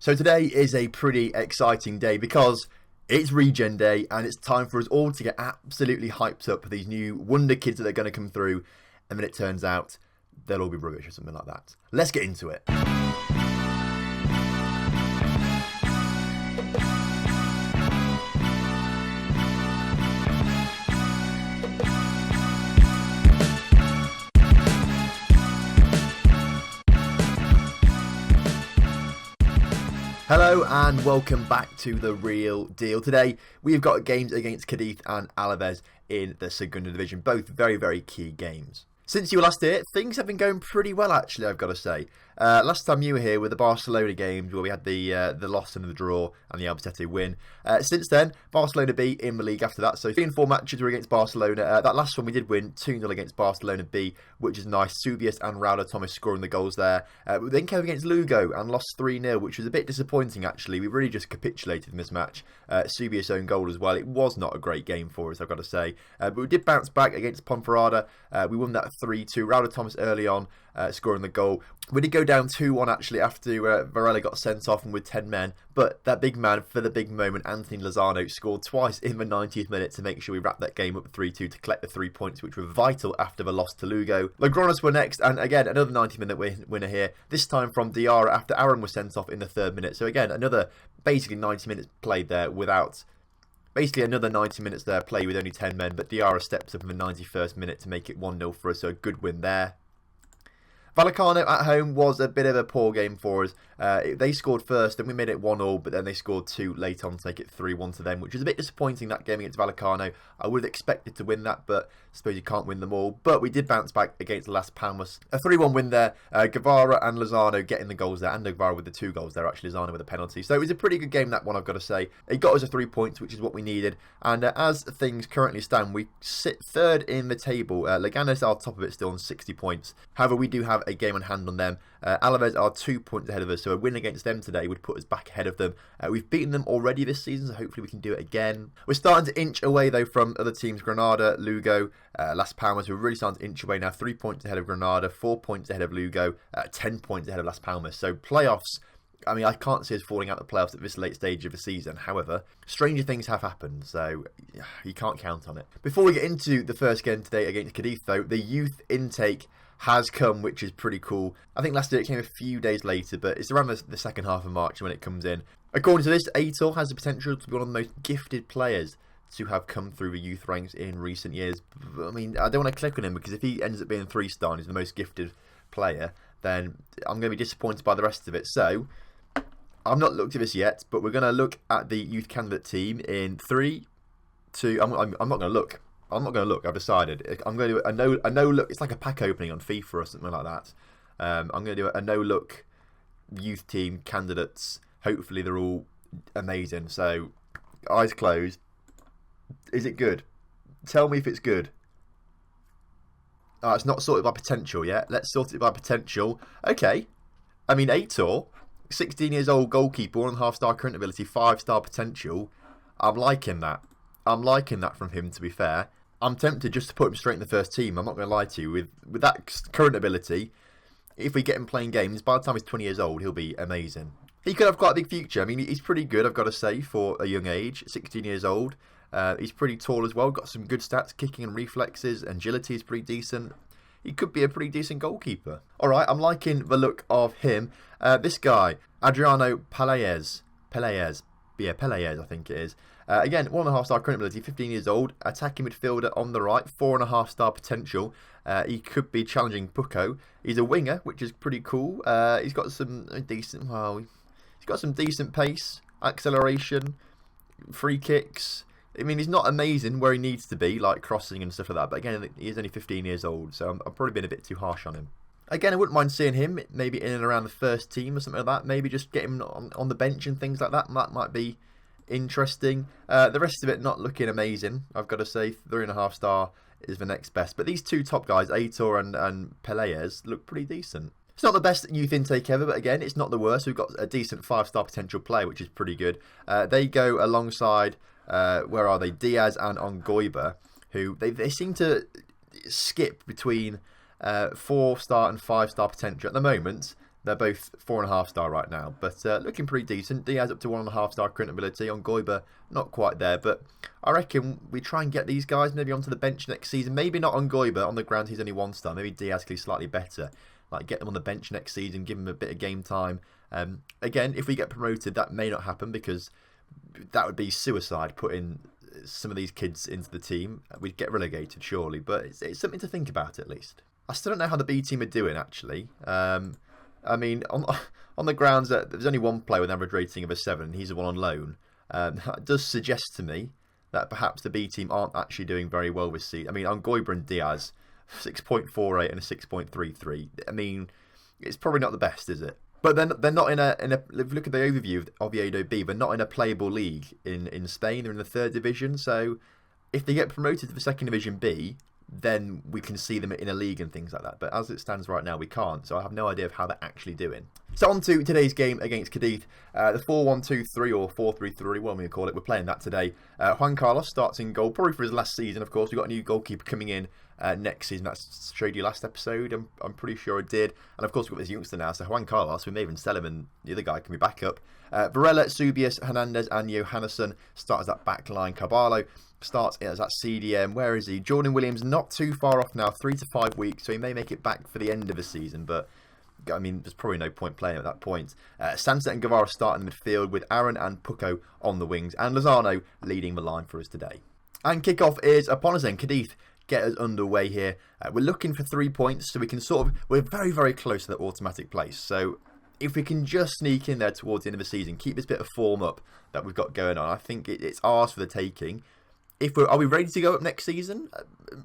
So today is a pretty exciting day because it's Regen Day and it's time for us all to get absolutely hyped up for these new Wonder Kids that are going to come through, and then it turns out they'll all be rubbish or something like that. Let's get into it. Hello and welcome back to The Real Deal. Today we've got games against Cadiz and Alavez in the segunda division, both very, very key games. Since you were last here, things have been going pretty well actually, I've got to say. Last time you were here with the Barcelona games where we had the loss and the draw and the Albacete win. Since then, Barcelona B in the league after that. So 3 and 4 matches were against Barcelona. That last one we did win 2-0 against Barcelona B, which is nice. Subius and Raul Thomas scoring the goals there. We then came against Lugo and lost 3-0, which was a bit disappointing actually. We really just capitulated in this match. Subius' own goal as well. It was not a great game for us, I've got to say. But we did bounce back against Ponferrada. We won that 3-2. Raul Thomas early on scoring the goal. We did go down 2-1 actually after Varela got sent off and with 10 men, but that big man for the big moment, Anthony Lozano, scored twice in the 90th minute to make sure we wrapped that game up 3-2 to collect the 3 points, which were vital after the loss to Lugo. Logroños were next, and again another 90-minute winner here, this time from Diarra after Aaron was sent off in the 3rd minute. So again another basically 90 minutes played there without... Basically another 90 minutes there played with only 10 men, but Diarra steps up in the 91st minute to make it 1-0 for us, so a good win there. Vallecano at home was a bit of a poor game for us. They scored first and we made it 1-1, but then they scored 2 late on to make it 3-1 to them, which was a bit disappointing, that game against Vallecano. I would have expected to win that, but I suppose you can't win them all. But we did bounce back against Las Palmas. A 3-1 win there. Guevara and Lozano getting the goals there, and Guevara with the 2 goals there, actually Lozano with a penalty. So it was a pretty good game, that one, I've got to say. It got us a 3 points, which is what we needed. And as things currently stand, we sit 3rd in the table. Leganes are top of it still on 60 points. However, we do have a game on hand on them. Alavez are 2 points ahead of us, so a win against them today would put us back ahead of them. We've beaten them already this season, so hopefully we can do it again. We're starting to inch away though from other teams. Granada, Lugo, Las Palmas, we're really starting to inch away now. 3 points ahead of Granada, 4 points ahead of Lugo, 10 points ahead of Las Palmas. So playoffs, I mean, I can't see us falling out of the playoffs at this late stage of the season. However, stranger things have happened, so you can't count on it. Before we get into the first game today against Cadiz though, the youth intake has come, which is pretty cool. I think last year it came a few days later, but it's around the second half of March when it comes in. According to this, Aitor has the potential to be one of the most gifted players to have come through the youth ranks in recent years. I mean, I don't want to click on him because if he ends up being 3-star and he's the most gifted player, then I'm going to be disappointed by the rest of it. So, I've not looked at this yet, but we're going to look at the youth candidate team in 3, 2... I'm not going to look. I'm not going to look. I've decided. I'm going to do a no look. It's like a pack opening on FIFA or something like that. I'm going to do a no look youth team candidates. Hopefully they're all amazing. So eyes closed. Is it good? Tell me if it's good. It's not sorted by potential yet. Let's sort it by potential. Okay. I mean, Aitor, 16 years old goalkeeper, 1.5 star current ability, 5-star potential. I'm liking that. I'm liking that from him, to be fair. I'm tempted just to put him straight in the first team. I'm not going to lie to you. With that current ability, if we get him playing games, by the time he's 20 years old, he'll be amazing. He could have quite a big future. I mean, he's pretty good, I've got to say, for a young age. 16 years old. He's pretty tall as well. Got some good stats, kicking and reflexes. Agility is pretty decent. He could be a pretty decent goalkeeper. Alright, I'm liking the look of him. This guy, Adriano Pelaez. Yeah, Pelaez, I think it is. Again, 1.5 star current ability, 15 years old, attacking midfielder on the right, 4.5 star potential. He could be challenging Pucco. He's a winger, which is pretty cool. He's got some decent, he's got some decent pace, acceleration, free kicks. I mean, he's not amazing where he needs to be, like crossing and stuff like that. But again, he's only 15 years old, so I'm probably being a bit too harsh on him. Again, I wouldn't mind seeing him maybe in and around the first team or something like that. Maybe just get him on the bench and things like that. That might be interesting. The rest of it not looking amazing, I've got to say. 3.5 star is the next best. But these two top guys, Aitor and Pelaez, look pretty decent. It's not the best youth intake ever, but again, it's not the worst. We've got a decent 5-star potential player, which is pretty good. They go alongside, where are they? Diaz and Ongoiba, who they seem to skip between 4-star and 5-star potential. At the moment, They're both 4.5-star right now, but looking pretty decent. Diaz up to 1.5-star current ability. On Goiber, not quite there, but I reckon we try and get these guys maybe onto the bench next season. Maybe not on Goiber. On the ground, he's only 1-star. Maybe Diaz can be slightly better. Like, get them on the bench next season, give them a bit of game time. Again, if we get promoted, that may not happen because that would be suicide, putting some of these kids into the team. We'd get relegated, surely, but it's something to think about at least. I still don't know how the B team are doing, actually. I mean, on the grounds that there's only one player with an average rating of a 7, and he's the one on loan. That does suggest to me that perhaps the B team aren't actually doing very well this season. I mean, on Goiber and Diaz, 6.48 and a 6.33. I mean, it's probably not the best, is it? But they're not in a. If you look at the overview of Oviedo B, they're not in a playable league in Spain. They're in the 3rd division. So if they get promoted to the 2nd division B, then we can see them in a league and things like that. But as it stands right now, we can't. So I have no idea of how they're actually doing. So on to today's game against Cadiz. The 4-1-2-3 or 4-3-3, what am I going to call it? We're playing that today. Juan Carlos starts in goal, probably for his last season, of course. We've got a new goalkeeper coming in next season. That's showed you last episode. I'm pretty sure it did. And of course, we've got this youngster now. So Juan Carlos, we may even sell him and the other guy can be back up. Varela, Subius, Hernandez and Johannesson start as that back line. Carvalho starts as that CDM. Where is he? Jordan Williams not too far off now, 3 to 5 weeks, so he may make it back for the end of the season, but I mean, there's probably no point playing at that point. Sanset and Guevara start in the midfield with Aaron and Pucco on the wings, and Lozano leading the line for us today. And kickoff is upon us then. Cadiz get us underway here. We're looking for 3 points, so we can we're very, very close to that automatic place. So if we can just sneak in there towards the end of the season, keep this bit of form up that we've got going on, I think it's ours for the taking. Are we ready to go up next season?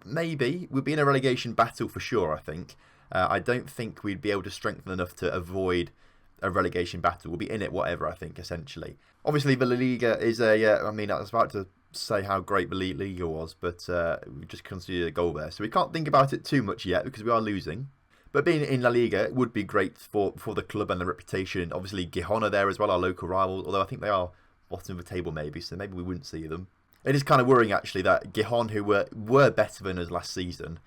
Maybe. We'll be in a relegation battle for sure, I think. I don't think we'd be able to strengthen enough to avoid a relegation battle. We'll be in it whatever, I think, essentially. Obviously, the La Liga is I mean, I was about to say how great the La Liga was, but we just conceded a goal there. So we can't think about it too much yet because we are losing. But being in La Liga would be great for the club and the reputation. Obviously, Gijón are there as well, our local rivals, although I think they are bottom of the table maybe, so maybe we wouldn't see them. It is kind of worrying actually that Gijón, who were better than us last season,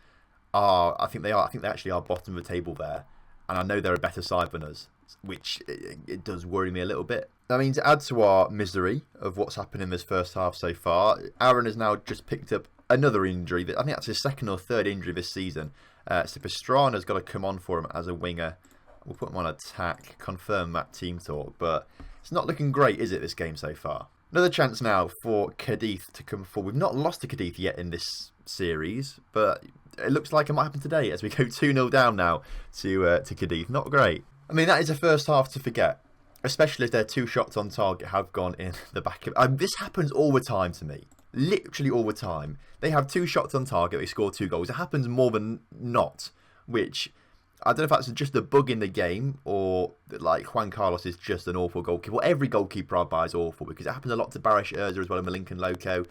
I think they actually are bottom of the table there, and I know they're a better side than us, which it does worry me a little bit. I mean, to add to our misery of what's happened in this first half so far, Aaron has now just picked up another injury. I think that's his 2nd or 3rd injury this season. So Pastrana's got to come on for him as a winger. We'll put him on attack, confirm that team talk, but it's not looking great, is it, this game so far? Another chance now for Cadiz to come forward. We've not lost to Cadiz yet in this series, but it looks like it might happen today as we go 2-0 down now to Cadiz. Not great. I mean, that is a first half to forget, especially if their 2 shots on target have gone in the back of... this happens all the time to me. Literally all the time. They have 2 shots on target, they score 2 goals. It happens more than not, which... I don't know if that's just a bug in the game or like Juan Carlos is just an awful goalkeeper. Well, every goalkeeper I buy is awful because it happens a lot to Barish Urza as well and Malinkin Loco.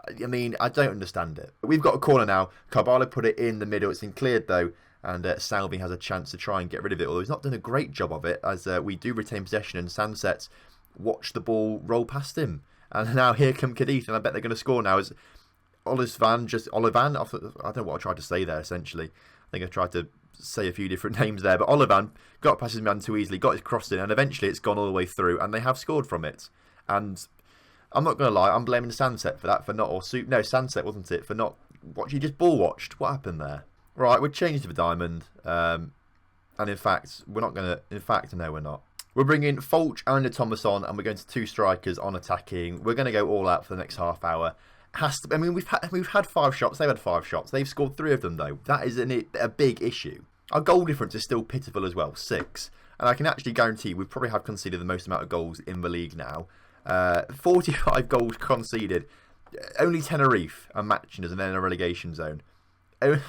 I mean, I don't understand it. We've got a corner now. Carvalho put it in the middle. It's been cleared though, and Salvi has a chance to try and get rid of it, although he's not done a great job of it as we do retain possession and Sanset watch the ball roll past him. And now here come Cadiz, and I bet they're going to score now as Olivan, I don't know what I tried to say there essentially. I think I tried to say a few different names there, but Olivan got past his man too easily, got his cross in, and eventually it's gone all the way through, and they have scored from it. And I'm not going to lie, I'm blaming Sanset for that, Sanset wasn't it, for not watching, just ball watched. What happened there? Right, we're changed to the diamond, and in fact, we're not going to, no we're not. We're bringing Fulch and Thomas on, and we're going to 2 strikers on attacking. We're going to go all out for the next half hour. I mean, we've had 5 shots. They've had 5 shots. They've scored 3 of them, though. That is a big issue. Our goal difference is still pitiful as well, 6. And I can actually guarantee we probably have conceded the most amount of goals in the league now. 45 goals conceded. Only Tenerife are matching us and then in a relegation zone. It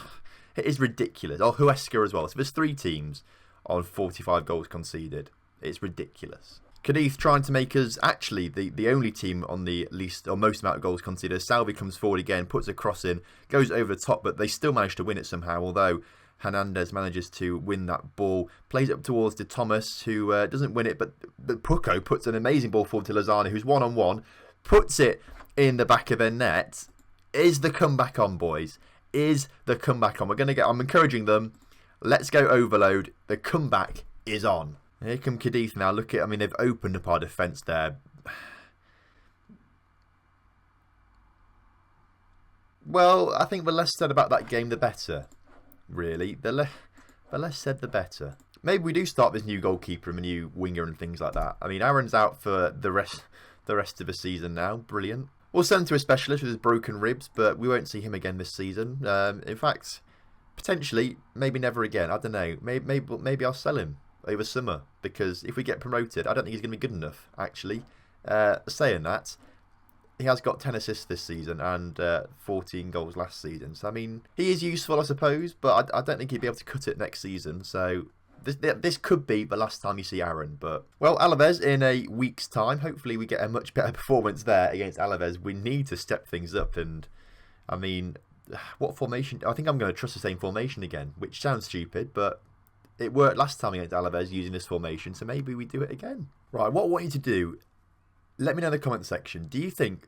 is ridiculous. Oh, Huesca as well. So there's 3 teams on 45 goals conceded. It's ridiculous. Cadiz trying to make us actually the only team on the least or most amount of goals conceded. Salvi comes forward again, puts a cross in, goes over the top, but they still manage to win it somehow, although Hernandez manages to win that ball, plays it up towards De Thomas, who doesn't win it, but Pucco puts an amazing ball forward to Lozano, who's one-on-one, puts it in the back of their net. Is the comeback on, boys? Is the comeback on? I'm encouraging them. Let's go overload. The comeback is on. Here come Cadiz now. Look at, I mean, they've opened up our defence there. Well, I think the less said about that game, the better. Really, the less said, the better. Maybe we do start this new goalkeeper and a new winger and things like that. I mean, Aaron's out for the rest of the season now. Brilliant. We'll send him to a specialist with his broken ribs, but we won't see him again this season. In fact, potentially, maybe never again. I don't know. Maybe I'll sell him over summer, because if we get promoted, I don't think he's going to be good enough, actually. Saying that, he has got 10 assists this season and 14 goals last season. So, I mean, he is useful, I suppose, but I don't think he'd be able to cut it next season. So, this could be the last time you see Aaron. But, well, Alavez in a week's time. Hopefully we get a much better performance there against Alavez. We need to step things up. And, I mean, what formation? I think I'm going to trust the same formation again, which sounds stupid, but it worked last time against Alavez using this formation. So maybe we do it again. Right, what I want you to do, let me know in the comment section. Do you think...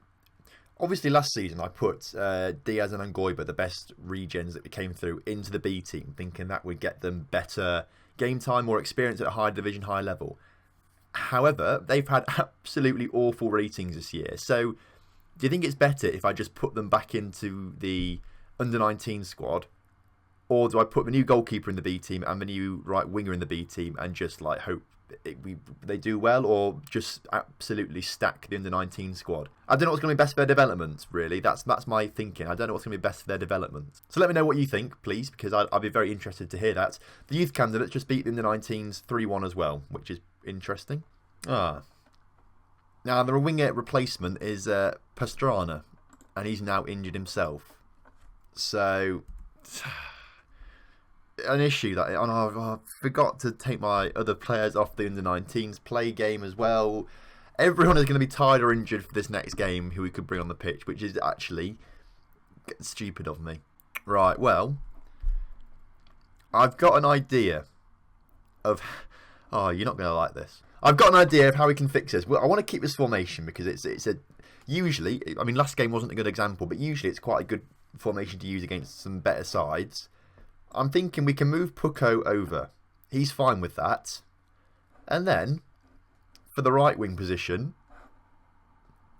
Obviously, last season I put Diaz and Angoiba, the best regens that came through, into the B team, thinking that would get them better game time or experience at a high division, high level. However, they've had absolutely awful ratings this year. So, do you think it's better if I just put them back into the under-19 squad? Or do I put the new goalkeeper in the B team and the new right winger in the B team and just like hope they do well, or just absolutely stack the under-19 squad? I don't know what's going to be best for their development, really. That's my thinking. I don't know what's going to be best for their development. So let me know what you think, please, because I'd be very interested to hear that. The youth candidates just beat the under-19s 3-1 as well, which is interesting. Now, the winger replacement is Pastrana, and he's now injured himself. So... an issue that I forgot to take my other players off the under-19s play game as well. Everyone is going to be tired or injured for this next game who we could bring on the pitch, which is actually stupid of me. Right, well, I've got an idea of... Oh, you're not going to like this. I've got an idea of how we can fix this. Well, I want to keep this formation because it's a... Usually, I mean, last game wasn't a good example, but usually it's quite a good formation to use against some better sides. I'm thinking we can move Pucko over. He's fine with that. And then, for the right wing position,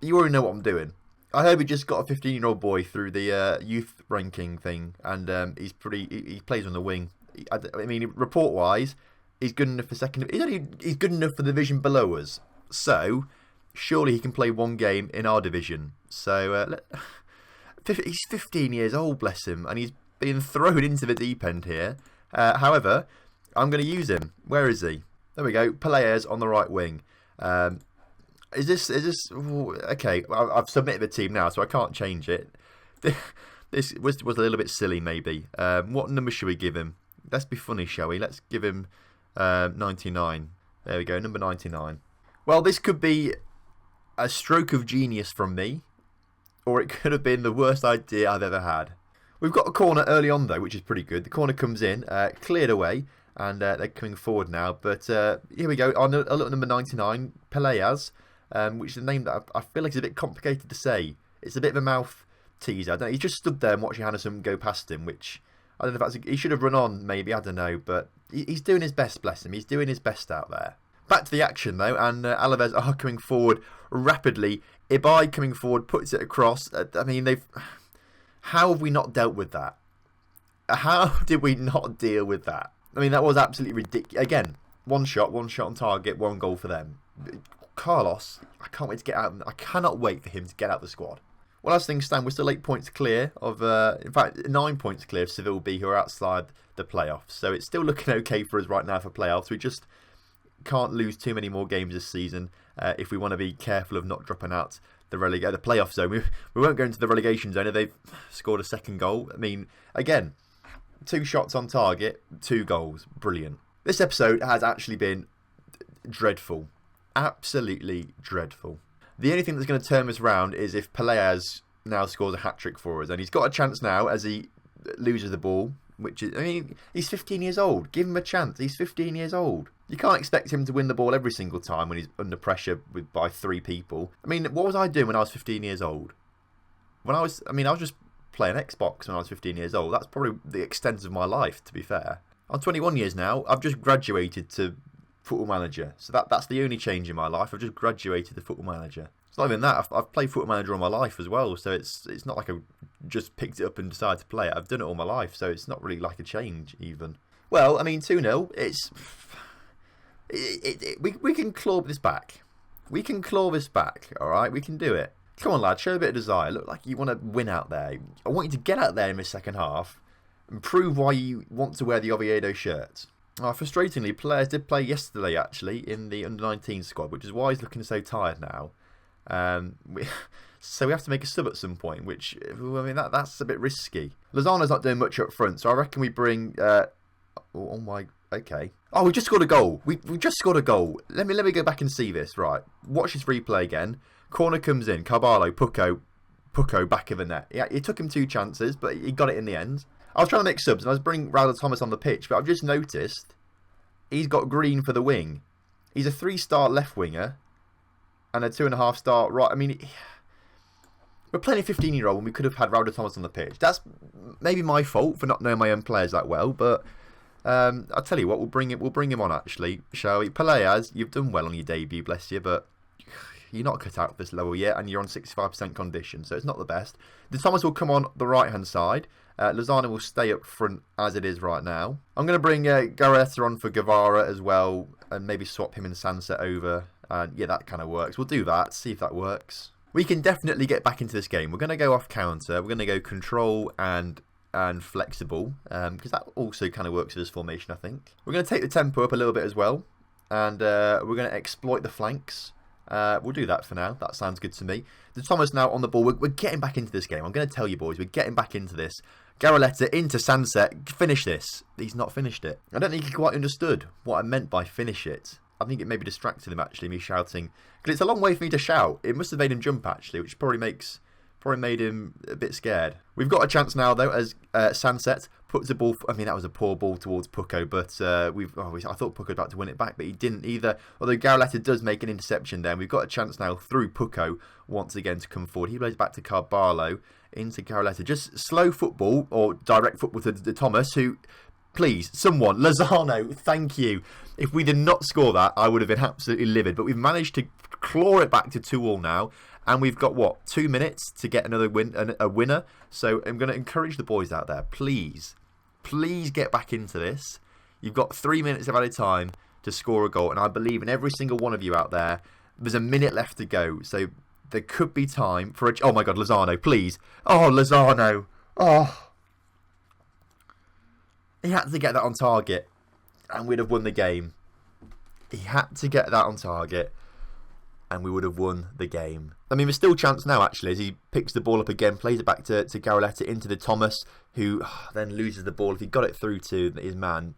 you already know what I'm doing. I heard we just got a 15-year-old boy through the youth ranking thing, and he plays on the wing. I mean, report-wise, he's good enough for second. He's good enough for the division below us. So, surely he can play one game in our division. So, he's 15 years old, bless him, and he's being thrown into the deep end here. However, I'm going to use him. Where is he? There we go. Pelaez on the right wing. Is this? Ooh, okay, I've submitted the team now, so I can't change it. This was a little bit silly, maybe. What number should we give him? Let's be funny, shall we? Let's give him 99. There we go, number 99. Well, this could be a stroke of genius from me, or it could have been the worst idea I've ever had. We've got a corner early on, though, which is pretty good. The corner comes in, cleared away, and they're coming forward now. But here we go, on little number 99, Pelaez, which is a name that I feel like is a bit complicated to say. It's a bit of a mouth teaser. I don't know. He just stood there and watched Johannesson go past him, which I don't know if he should have run on, maybe. I don't know. But he's doing his best, bless him. He's doing his best out there. Back to the action, though, and Alavez are coming forward rapidly. Ibai coming forward, puts it across. I mean, how have we not dealt with that? How did we not deal with that? I mean, that was absolutely ridiculous. Again, one shot on target, one goal for them. Carlos, I can't wait to get out. I cannot wait for him to get out the squad. Well, as things stand, we're still 8 points clear of, in fact, 9 points clear of Seville B, who are outside the playoffs. So it's still looking okay for us right now for playoffs. We just can't lose too many more games this season if we want to be careful of not dropping out the playoff zone. We won't go into the relegation zone if they've scored a second goal. I mean, again, 2 shots on target, 2 goals. Brilliant. This episode has actually been dreadful. Absolutely dreadful. The only thing that's going to turn this round is if Pelaez now scores a hat-trick for us. And he's got a chance now as he loses the ball, which is, I mean, he's 15 years old. Give him a chance. He's 15 years old. You can't expect him to win the ball every single time when he's under pressure by 3 people. I mean, what was I doing when I was 15 years old? I was just playing Xbox when I was 15 years old. That's probably the extent of my life, to be fair. I'm 21 years now. I've just graduated to Football Manager. So that's the only change in my life. I've just graduated to Football Manager. It's not even that. I've played Football Manager all my life as well. So it's not like I just picked it up and decided to play it. I've done it all my life. So it's not really like a change even. Well, I mean, 2-0. We can claw this back. We can claw this back. All right, we can do it. Come on, lad. Show a bit of desire. Look like you want to win out there. I want you to get out there in the second half and prove why you want to wear the Oviedo shirt. Frustratingly, players did play yesterday, actually, in the under-19 squad, which is why he's looking so tired now. So we have to make a sub at some point, which, I mean, that's a bit risky. Lozano's not doing much up front, so I reckon we bring... okay. Oh, we just scored a goal. We just scored a goal. Let me go back and see this. Right. Watch this replay again. Corner comes in. Carvalho, Pucko, back of the net. Yeah, it took him 2 chances, but he got it in the end. I was trying to make subs, and I was bringing Raul Thomas on the pitch, but I've just noticed he's got Green for the wing. He's a 3-star left winger and a 2.5-star right. I mean, we're playing a 15-year-old when we could have had Raul Thomas on the pitch. That's maybe my fault for not knowing my own players that well, but I'll tell you what, we'll bring him on actually, shall we? Peleas, you've done well on your debut, bless you, but you're not cut out for this level yet, and you're on 65% condition, so it's not the best. The Thomas will come on the right-hand side. Lozano will stay up front as it is right now. I'm going to bring Garretta on for Guevara as well, and maybe swap him and Sansa over. Yeah, that kind of works. We'll do that, see if that works. We can definitely get back into this game. We're going to go off counter. We're going to go control and flexible, because that also kind of works with this formation, I think. We're going to take the tempo up a little bit as well, and we're going to exploit the flanks. We'll do that for now. That sounds good to me. The Thomas now on the ball. We're getting back into this game. I'm going to tell you, boys, we're getting back into this. Garretta into Sunset. Finish this. He's not finished it. I don't think he quite understood what I meant by finish it. I think it maybe distracted him, actually, me shouting. Because it's a long way for me to shout. It must have made him jump, actually, which probably made him a bit scared. We've got a chance now, though, as Sunset puts the ball... I mean, that was a poor ball towards Pucko, but I thought Pucko was about to win it back, but he didn't either. Although Garretta does make an interception there. And we've got a chance now through Pucko once again to come forward. He plays back to Carvalho into Garretta. Just slow football, or direct football to Thomas, who... Please, someone, Lozano, thank you. If we did not score that, I would have been absolutely livid. But we've managed to claw it back to 2-2 now. And we've got, what, 2 minutes to get another a winner. So I'm going to encourage the boys out there, please get back into this. You've got 3 minutes of added time to score a goal. And I believe in every single one of you out there. There's a minute left to go. So there could be time for a... Oh, my God, Lozano, please. Oh, Lozano. Oh. He had to get that on target, and we'd have won the game. He had to get that on target, and we would have won the game. I mean, there's still a chance now, actually, as he picks the ball up again, plays it back to Garretta into the Thomas, who then loses the ball. If he got it through to his man,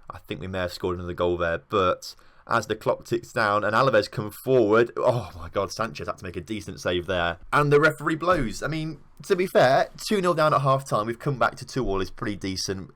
I think we may have scored another goal there. But as the clock ticks down and Alavez come forward, oh my God, Sanchez had to make a decent save there. And the referee blows. I mean, to be fair, 2-0 down at half-time. We've come back to 2-2 is pretty decent.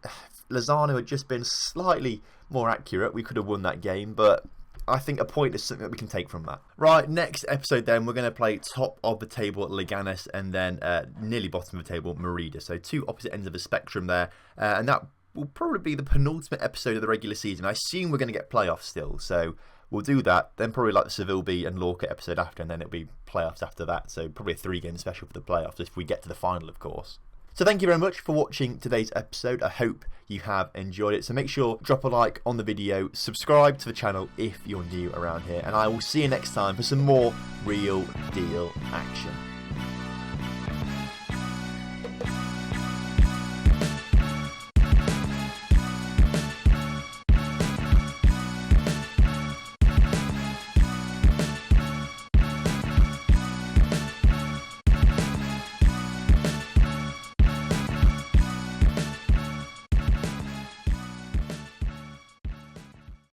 Lozano had just been slightly more accurate. We could have won that game, but I think a point is something that we can take from that. Right, next episode then, we're going to play top of the table Leganes and then nearly bottom of the table Merida. So 2 opposite ends of the spectrum there. And that will probably be the penultimate episode of the regular season. I assume we're going to get playoffs still, so we'll do that. Then probably like the Seville B and Lorca episode after, and then it'll be playoffs after that. So probably a 3-game special for the playoffs if we get to the final, of course. So thank you very much for watching today's episode. I hope you have enjoyed it. So make sure drop a like on the video, subscribe to the channel if you're new around here, and I will see you next time for some more Real Deal action.